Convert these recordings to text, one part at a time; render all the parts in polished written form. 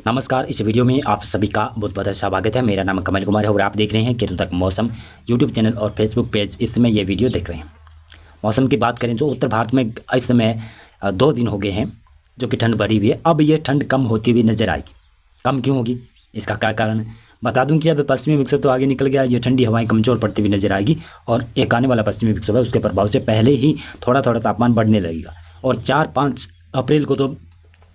नमस्कार। इस वीडियो में आप सभी का बहुत बहुत स्वागत है। मेरा नाम कमल कुमार है और आप देख रहे हैं केतु तक मौसम यूट्यूब चैनल और फेसबुक पेज। इस समय ये वीडियो देख रहे हैं। मौसम की बात करें जो उत्तर भारत में इस समय 2 दिन हो गए हैं जो कि ठंड बढ़ी हुई है। अब ये ठंड कम होती हुई नजर आएगी। कम क्यों होगी, इसका क्या कारण है बता दूं कि अब पश्चिमी विक्षोभ तो आगे निकल गया। ये ठंडी हवाएं कमज़ोर पड़ती हुई नजर आएगी और एक आने वाला पश्चिमी विक्षोभ है उसके प्रभाव से पहले ही थोड़ा थोड़ा तापमान बढ़ने लगेगा और 4-5 अप्रैल को तो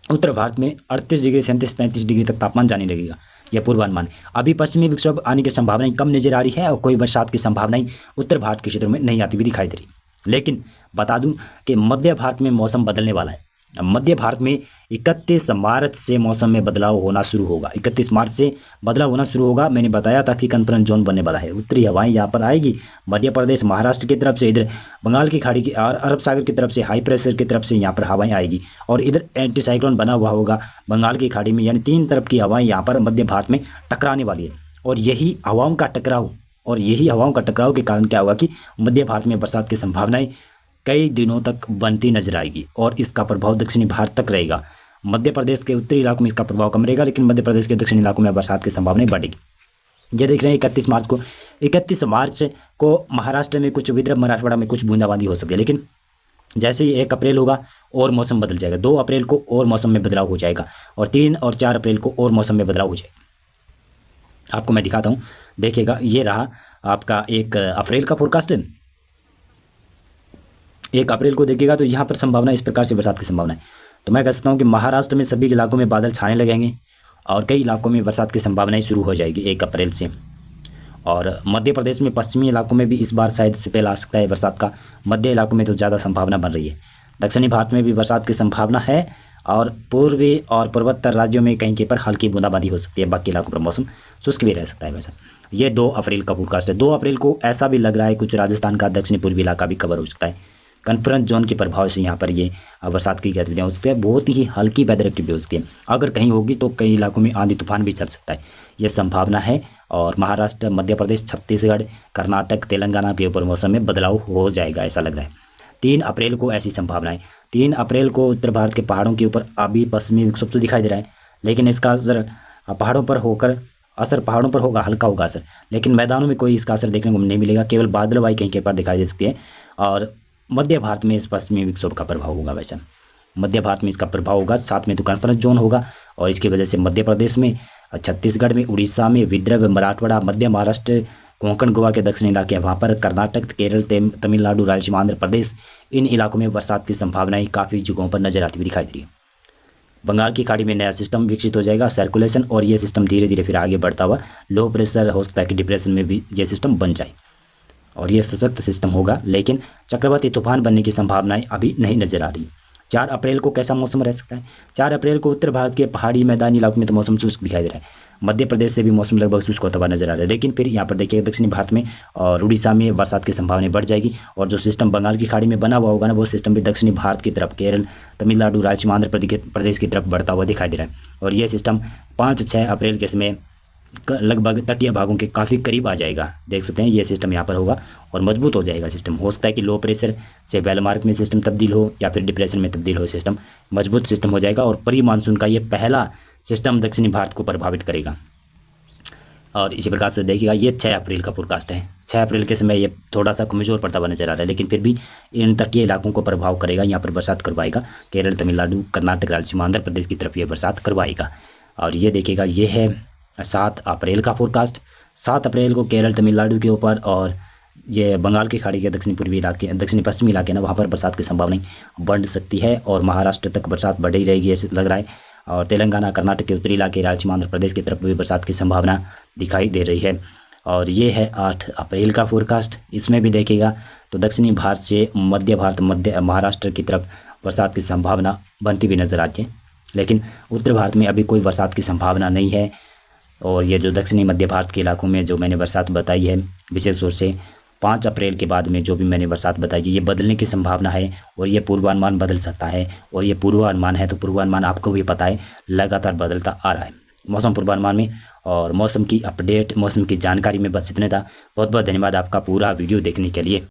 उत्तर भारत में 38 डिग्री से 35 डिग्री तक तापमान जाने लगेगा। यह पूर्वानुमान है। अभी पश्चिमी विक्षोभ आने की संभावनाएं कम नजर आ रही है और कोई बरसात की संभावनाएं उत्तर भारत के क्षेत्रों में नहीं आती हुई दिखाई दे रही। लेकिन बता दूं कि मध्य भारत में मौसम बदलने वाला है। मध्य भारत में 31 मार्च से मौसम में बदलाव होना शुरू होगा। 31 मार्च से बदलाव होना शुरू होगा। मैंने बताया था कि कन्फ्रेंस जोन बनने वाला है। उत्तरी हवाएं यहाँ पर आएगी मध्य प्रदेश महाराष्ट्र की तरफ से, इधर बंगाल की खाड़ी की और अरब सागर की तरफ से हाई प्रेशर की तरफ से यहाँ पर हवाएं आएगी और इधर एंटी साइक्लोन बना हुआ होगा बंगाल की खाड़ी में। यानी 3 तरफ की हवाएं यहाँ पर मध्य भारत में टकराने वाली है और यही हवाओं का टकराव के कारण क्या होगा कि मध्य भारत में बरसात की संभावनाएं कई दिनों तक बनती नजर आएगी और इसका प्रभाव दक्षिणी भारत तक रहेगा। मध्य प्रदेश के उत्तरी इलाकों में इसका प्रभाव कम रहेगा लेकिन मध्य प्रदेश के दक्षिणी इलाकों में बरसात की संभावनाएं बढ़ेगी। ये देख रहे हैं 31 मार्च को महाराष्ट्र में कुछ, विदर्भ मराठवाड़ा में कुछ बूंदाबांदी हो सकती है। लेकिन जैसे ही 1 अप्रैल होगा और मौसम बदल जाएगा। 2 अप्रैल को और मौसम में बदलाव हो जाएगा और 3 और 4 अप्रैल को और मौसम में बदलाव हो जाएगा। आपको मैं दिखाता हूँ, देखिएगा। ये रहा आपका 1 अप्रैल का फोरकास्ट। 1 अप्रैल को देखिएगा तो यहाँ पर संभावना इस प्रकार से बरसात की संभावना है। तो मैं कह सकता हूँ कि महाराष्ट्र में सभी इलाकों में बादल छाने लगेंगे और कई इलाकों में बरसात की संभावनाएं शुरू हो जाएगी 1 अप्रैल से। और मध्य प्रदेश में पश्चिमी इलाकों में भी इस बार शायद से पहला आ सकता है बरसात का। मध्य इलाकों में तो ज़्यादा संभावना बन रही है। दक्षिणी भारत में भी बरसात की संभावना है और पूर्वी और पूर्वोत्तर राज्यों में कहीं पर हल्की बूंदाबांदी हो सकती है। बाकी इलाकों पर मौसम शुष्क भी रह सकता है। वैसा ये 2 अप्रैल का फोरकास्ट है। 2 अप्रैल को ऐसा भी लग रहा है कुछ राजस्थान का दक्षिणी पूर्वी इलाका भी कवर हो सकता है। कन्फ्रेंस जोन के प्रभाव से यहाँ पर ये बरसात की गतिविधियाँ हो सकती है। बहुत ही हल्की वेदर एक्टिविटी हो सकती है। अगर कहीं होगी तो कई इलाकों में आंधी तूफान भी चल सकता है, ये संभावना है। और महाराष्ट्र, मध्य प्रदेश, छत्तीसगढ़, कर्नाटक, तेलंगाना के ऊपर मौसम में बदलाव हो जाएगा ऐसा लग रहा है। 3 अप्रैल को ऐसी संभावना है। 3 अप्रैल को उत्तर भारत के पहाड़ों के ऊपर अभी पश्चिमी विक्षोभ तो दिखाई दे रहा है लेकिन इसका असर पहाड़ों पर होगा, हल्का होगा असर, लेकिन मैदानों में कोई इसका असर देखने को नहीं मिलेगा। केवल बादलवाई कहीं के पर दिखाई दे सकती है और मध्य भारत में इस पश्चिमी विक्षोभ का प्रभाव होगा। वैसे मध्य भारत में इसका प्रभाव होगा, साथ में तो कन्फ्रेंस जोन होगा और इसकी वजह से मध्य प्रदेश में, छत्तीसगढ़ में, उड़ीसा में, विदर्भ, मराठवाड़ा, मध्य महाराष्ट्र, कोंकण, गोवा के दक्षिणी इलाके, वहाँ पर कर्नाटक, केरल, तमिलनाडु, रायलसीमा, आंध्र प्रदेश, इन इलाकों में बरसात की संभावनाएं काफ़ी जगहों पर नजर आती हुई दिखाई दे रही है। बंगाल की खाड़ी में नया सिस्टम विकसित हो जाएगा, सर्कुलेशन, और ये सिस्टम धीरे धीरे फिर आगे बढ़ता हुआ लो प्रेशर हो सकता है कि डिप्रेशन में भी ये सिस्टम बन जाए और ये सशक्त सिस्टम होगा। लेकिन चक्रवाती तूफान बनने की संभावनाएं अभी नहीं नजर आ रही। 4 अप्रैल को कैसा मौसम रह सकता है? 4 अप्रैल को उत्तर भारत के पहाड़ी मैदानी इलाकों में तो मौसम शुष्क दिखाई दे रहा है। मध्य प्रदेश से भी मौसम लगभग शुष्क होता हुआ नजर आ रहा है। लेकिन फिर यहाँ पर देखिए दक्षिणी भारत में और उड़ीसा में बरसात की संभावनाएं बढ़ जाएगी और जो सिस्टम बंगाल की खाड़ी में बना हुआ होगा ना, वो सिस्टम भी दक्षिणी भारत की तरफ, केरल, तमिलनाडु, रायलसीमा, आंध्र प्रदेश की तरफ बढ़ता हुआ दिखाई दे रहा है। और ये सिस्टम 5-6 अप्रैल के समय लगभग तटीय भागों के काफ़ी करीब आ जाएगा। देख सकते हैं ये सिस्टम यहाँ पर होगा और मजबूत हो जाएगा सिस्टम। हो सकता है कि लो प्रेशर से वेलमार्क में सिस्टम तब्दील हो या फिर डिप्रेशन में तब्दील हो। सिस्टम मजबूत सिस्टम हो जाएगा और प्री मानसून का ये पहला सिस्टम दक्षिणी भारत को प्रभावित करेगा। और इसी प्रकार से देखिएगा ये 6 अप्रैल का फोरकास्ट है। 6 अप्रैल के समय ये थोड़ा सा कमज़ोर पड़ता हुआ नजर आ रहा है लेकिन फिर भी इन तटीय इलाकों को प्रभाव करेगा। यहाँ पर बरसात करवाएगा। केरल, तमिलनाडु, कर्नाटक, रायलसीमा, आंध्र प्रदेश की तरफ ये बरसात करवाएगा। और ये देखिएगा ये है 7 अप्रैल का फोरकास्ट। 7 अप्रैल को केरल, तमिलनाडु के ऊपर और ये बंगाल की खाड़ी के दक्षिणी पूर्वी इलाके, दक्षिणी पश्चिमी इलाके ना, वहाँ पर बरसात की संभावनाएं बढ़ सकती है और महाराष्ट्र तक बरसात बढ़ ही रहेगी ऐसे लग रहा है। और तेलंगाना, कर्नाटक के उत्तरी इलाके, रायलसीमा, आंध्र प्रदेश की तरफ भी बरसात की संभावना दिखाई दे रही है। और ये है 8 अप्रैल का फोरकास्ट। इसमें भी देखिएगा तो दक्षिणी भारत से मध्य भारत, मध्य महाराष्ट्र की तरफ बरसात की संभावना बनती हुई नजर आती है लेकिन उत्तर भारत में अभी कोई बरसात की संभावना नहीं है। और ये जो दक्षिणी मध्य भारत के इलाकों में जो मैंने बरसात बताई है, विशेष रूप से 5 अप्रैल के बाद में जो भी मैंने बरसात बताई है, ये बदलने की संभावना है और ये पूर्वानुमान बदल सकता है। और ये पूर्वानुमान है तो पूर्वानुमान आपको भी पता है लगातार बदलता आ रहा है मौसम पूर्वानुमान में। और मौसम की अपडेट, मौसम की जानकारी में बस इतने था। बहुत बहुत धन्यवाद आपका पूरा वीडियो देखने के लिए।